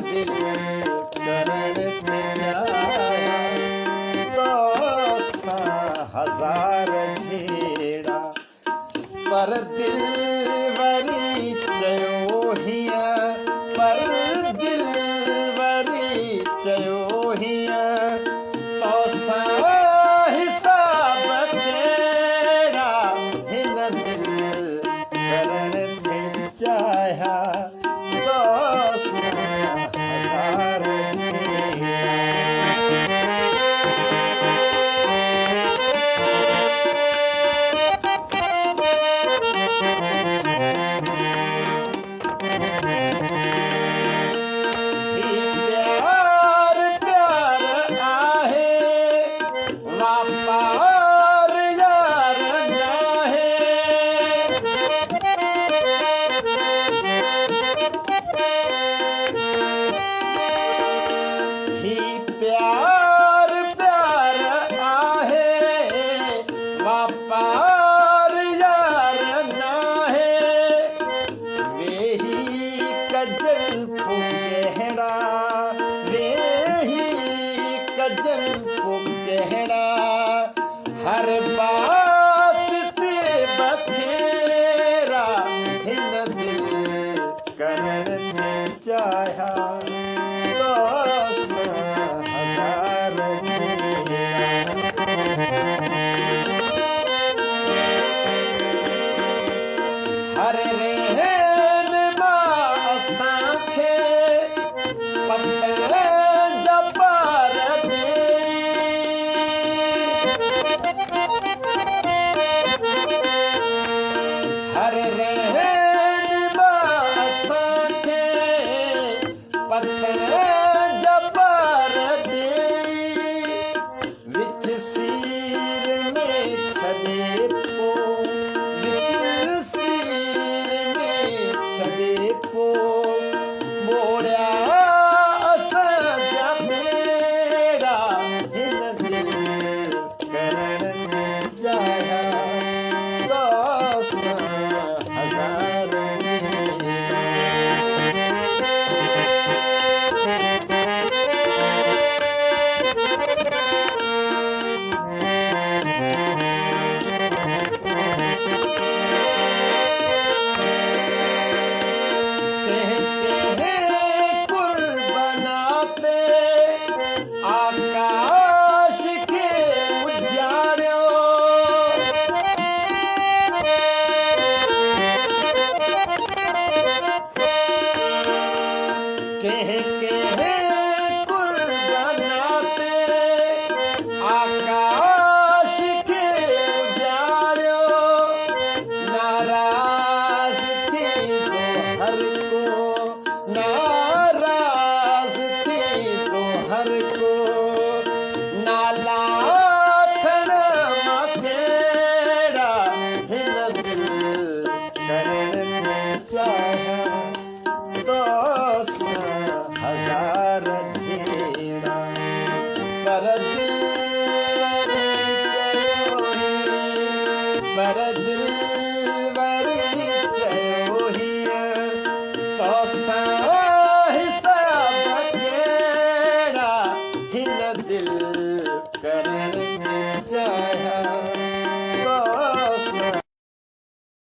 दिल करण थे जाया तो सा हजार झेड़ा पर दिल वरी चयो हिया पर दिल वरी चयो हिया तो सा हिसाब तेरा हिन दिल करण थे जाया तो सा हजार झेड़ा प्यार प्यार आहे वापार यार नाहे वेही कजल पुगहड़ा वेही कजल पुगहड़ा हर बात ते बथेरा हिन दिल करण थे चाहा तो हजार हर रेन मां असांखे पतल जबार दे हर रेन मां असांखे पतल जबार दे विच सीर में छॾे पो विच सीर में छॾे पो मोड़िया असांजा बेड़ा हिन दिल करण ते जाया तो सा हजार आकाश के उजाड़ो कुर्बानाते आकाश के उजाड़ो नाराज थी तो हर को नाराज थी तो हर को नाला खड़ा मखेड़ा हिन दिल करण थे चाया तो सा हजार झेड़ा पर दिल वरी चयो हिया पर दिल वरी चयो हिया तो सा हिसाब केड़ा हिन दिल करण थे जाया तो सा हजार झेड़ा पर दिल वरी चयो हिया तो सा हिसाब केड़ा हिन दिल करण थे जाया